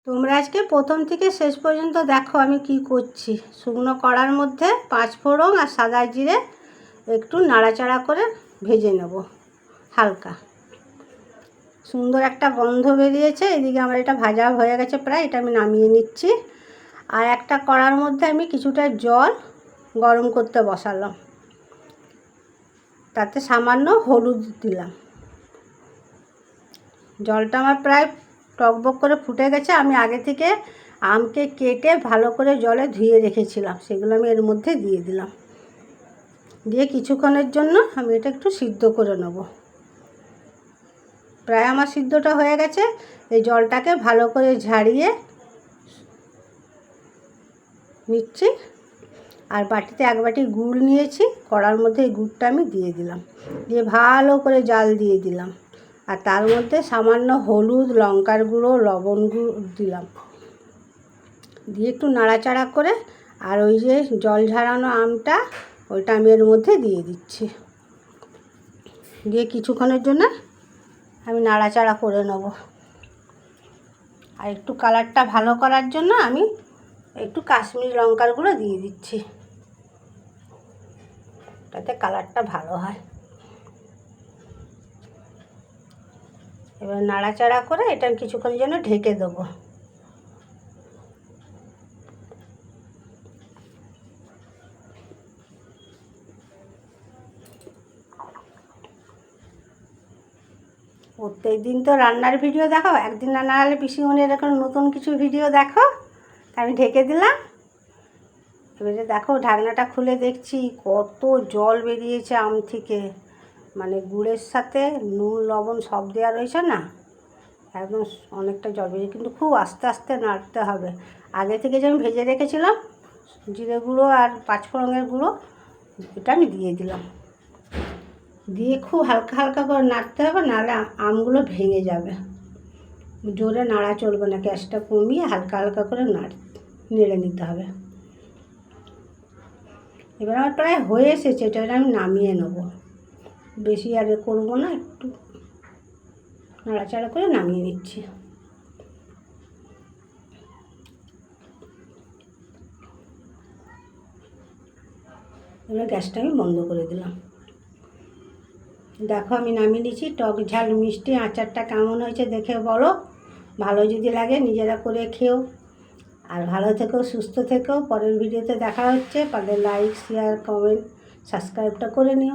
তোমরা আজকে প্রথম থেকে শেষ পর্যন্ত দেখো আমি কি করছি। শুকনো কড়ার মধ্যে 5 ফোড়ন আর সাদা জিরে একটু নাড়াচাড়া করে ভেজে নেব হালকা। সুন্দর একটা গন্ধ বেরিয়েছে। এদিকে আমার এটা ভাজা হয়ে গেছে প্রায়, এটা আমি নামিয়ে নিচ্ছি। আর একটা কড়ার মধ্যে আমি কিছুটা জল গরম করতে বসালাম, তাতে সামান্য হলুদ দিলাম। জলটা আমার প্রায় টকবক করে ফুটে গেছে। আমি আগে থেকে আমকে কেটে ভালো করে জলে ধুয়ে রেখেছিলাম, সেগুলো আমি এর মধ্যে দিয়ে দিলাম। দিয়ে কিছুক্ষণের জন্য আমি এটা একটু সিদ্ধ করে নেব। প্রায় আমার সিদ্ধটা হয়ে গেছে। এই জলটাকে ভালো করে ঝাড়িয়ে নিচ্ছি। আর বাটিতে 1 বাটি গুড় নিয়েছি, কড়ার মধ্যে এই গুড়টা আমি দিয়ে দিলাম, দিয়ে ভালো করে জাল দিয়ে দিলাম। আর তার মধ্যে সামান্য হলুদ, লঙ্কার গুঁড়ো, লবণ গুঁড়ো দিলাম, দিয়ে একটু নাড়াচাড়া করে আর ওই যে জল ঝাড়ানো আমটা ওইটা আমি এর মধ্যে দিয়ে দিচ্ছি। দিয়ে কিছুক্ষণের জন্য আমি নাড়াচাড়া করে নেব। আর একটু কালারটা ভালো করার জন্য আমি একটু কাশ্মীরি লঙ্কার গুঁড়ো দিয়ে দিচ্ছি, তাতে কালারটা ভালো হয়। এবার নাড়াচাড়া করে এটা কিছুক্ষণের জন্য ঢেকে দেবো। প্রত্যেক দিন তো রান্নার ভিডিও দেখো, একদিন না হলে পিসিমণি এরকম নতুন কিছু ভিডিও দেখো। আমি ঢেকে দিলাম। এবারে দেখো ঢাকনাটা খুলে দেখছি কত জল বেরিয়েছে আম থেকে। মানে গুড়ের সাথে নুন লবণ সব দেওয়া রয়েছে না, একদম অনেকটা জল বেরিয়ে। কিন্তু খুব আস্তে আস্তে নাড়তে হবে। আগে থেকে যে আমি ভেজে রেখেছিলাম জিরে গুঁড়ো আর 5 ফোড়নের গুঁড়ো, এটা আমি দিয়ে দিলাম। দিয়ে খুব হালকা হালকা করে নাড়তে হবে, নাহলে আমগুলো ভেঙে যাবে। জোরে নাড়া চলবে না, গ্যাসটা কমিয়ে হালকা হালকা করে নেড়ে নিতে হবে। এবার আমার প্রায় হয়ে এসেছে, এটা আমি নামিয়ে নেব। বেশি আর করবো না, একটু নাড়াচাড়া করে নামিয়ে নিচ্ছি। এবার গ্যাসটা আমি বন্ধ করে দিলাম। দেখো আমি নামিয়ে নিচ্ছি। টক ঝাল মিষ্টি আচারটা কেমন হয়েছে দেখে বলো। ভালো যদি লাগে নিজেরা করে খেও। আর ভালো থেকো, সুস্থ থেকো। পরের ভিডিওতে দেখা হচ্ছে। পারলে লাইক, শেয়ার, কমেন্ট, সাবস্ক্রাইবটা করে নিও।